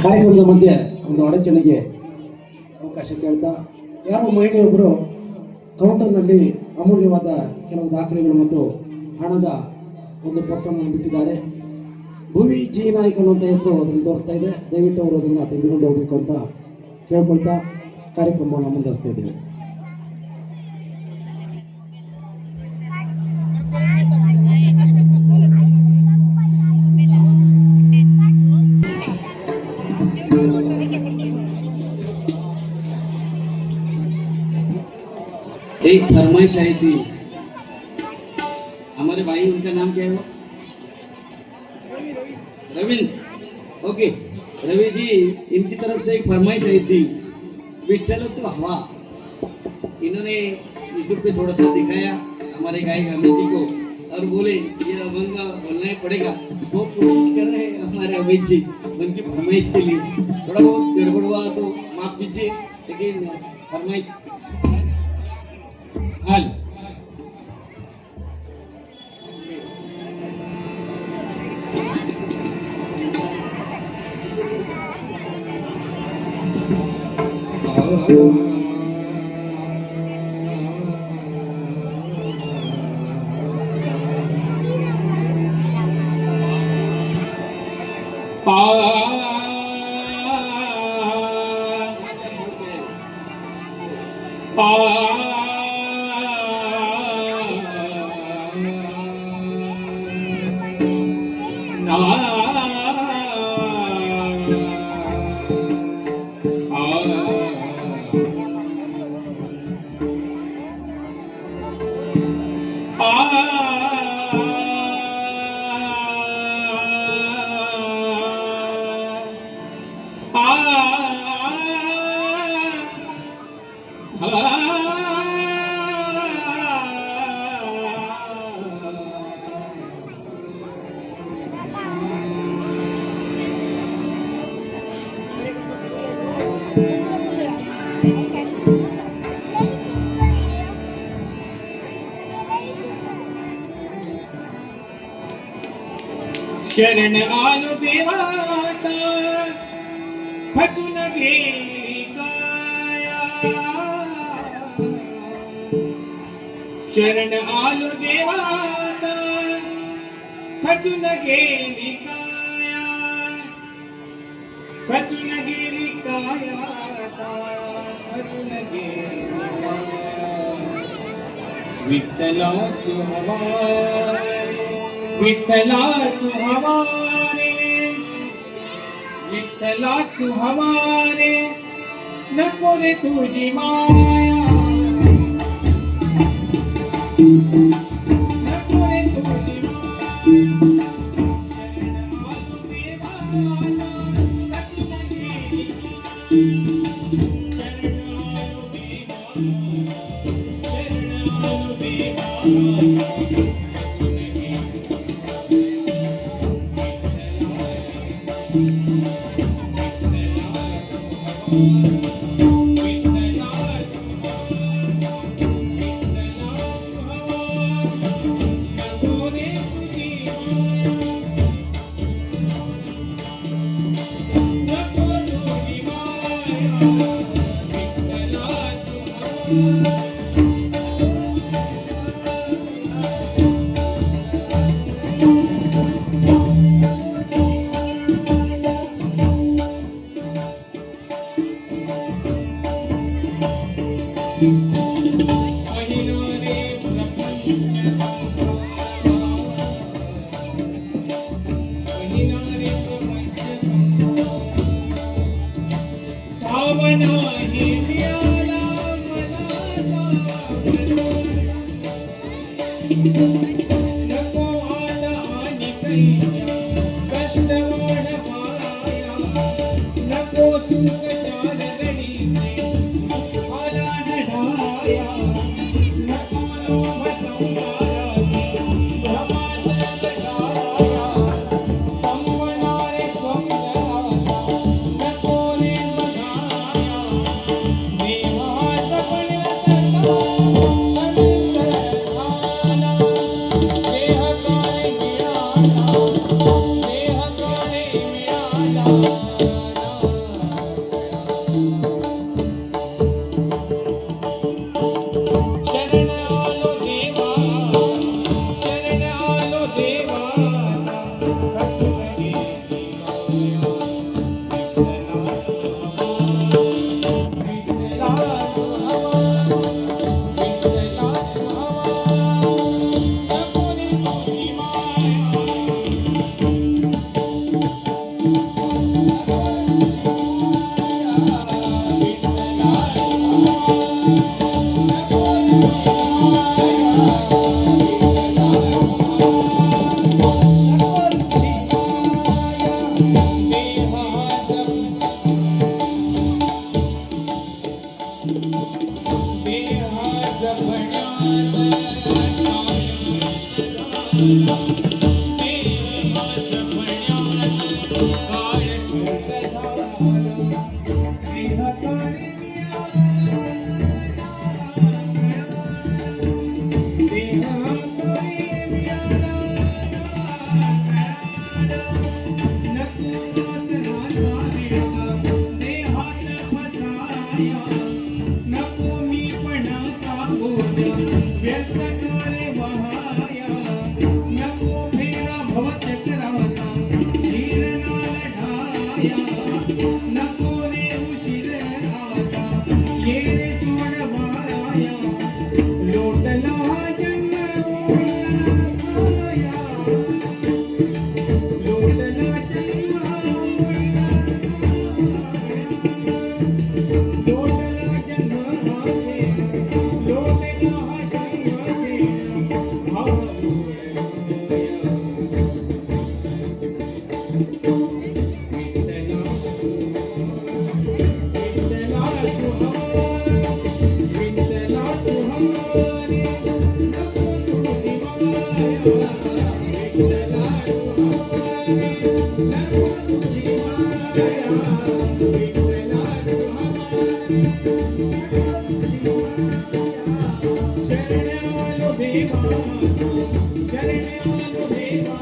ಕಾರ್ಯಕ್ರಮದ ಮಧ್ಯೆ ಒಂದು ಅಡಚಣೆಗೆ ಅವಕಾಶ ಕೇಳ್ತಾ ಯಾರೋ ಮಹಿಳೆಯೊಬ್ಬರು ಕೌಂಟರ್ನಲ್ಲಿ ಅಮೂಲ್ಯವಾದ ಕೆಲವು ದಾಖಲೆಗಳು ಮತ್ತು ಹಣದ ಒಂದು ಪೊಟ್ಟನ್ನು ಬಿಟ್ಟಿದ್ದಾರೆ. ಭುವಿ ಜಿ ನಾಯ್ಕ ಅನ್ನುವಂಥ ಹೆಸರು ಅದನ್ನು ತೋರಿಸ್ತಾ ಇದೆ. ದಯವಿಟ್ಟು ಅವರು ಅದನ್ನು ತೆಗೆದುಕೊಂಡು ಹೋಗ್ಬೇಕು ಅಂತ ಕೇಳ್ಕೊಳ್ತಾ ಕಾರ್ಯಕ್ರಮವನ್ನು ಮುಂದುವರಿಸ್ತಾ ಇದ್ದೀವಿ. एक फरमाइश आई थी हमारे भाई, उनका नाम क्या है वो? रविंद्र. ओके रवि जी, इनकी तरफ से एक फरमाइश आई थी, विठ्ठल तो हवा. इन्होंने यूट्यूब पे थोड़ा सा दिखाया हमारे गायक अमित जी को और बोले ये अभंग बोलना ही पड़ेगा. वो कोशिश कर रहे हैं हमारे अमित जी उनकी फरमाइश के लिए. थोड़ा बहुत गड़बड़ हुआ तो माफ कीजिए, लेकिन फरमाइश हाल शरण आलो देवाता खचून गेली काया. शरण आलो देवाता खचून गेली काया. खचून गेली काया, खचून गेली काया. विठ्ठला तू हवा, विठ्ठला तू हमारे, विठ्ठला तू हमारे, नको रे तुझी माया. नको रे तुझी माया. नको आला आणि कैया कष्ट वाढवाया. नको सुख चालगडी आला ढाया. नको लोभ संसाराची भ्रमात जगाया. संवनारे स्वप्नाचा नको रे बघाया. देहात पण्यात देह काळे मिळाला. देहकारे नको मी पणाचा बोजा व्यर्थ करे वहाया नको फेरा भवचक्राचा धीर ना लढाया नको रे उशीर आता ये रे सोडवाया लोटला जन्म ओळखाया लोटला जन्म लोटला जन्म आहे लोटला जन्म आहे हा शरण्यालो देवा शरण्यालो देवा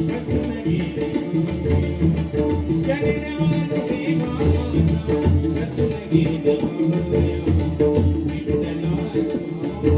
रचून गेले शरण्यालो देवा रचून गेले विठ्ठला विठ्ठला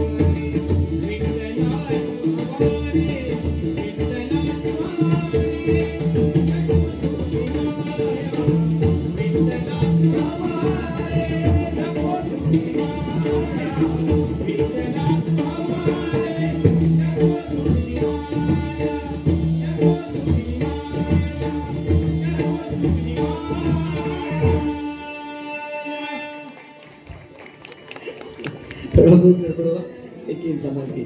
थोडं बहुत गडबड एक इंचा मागे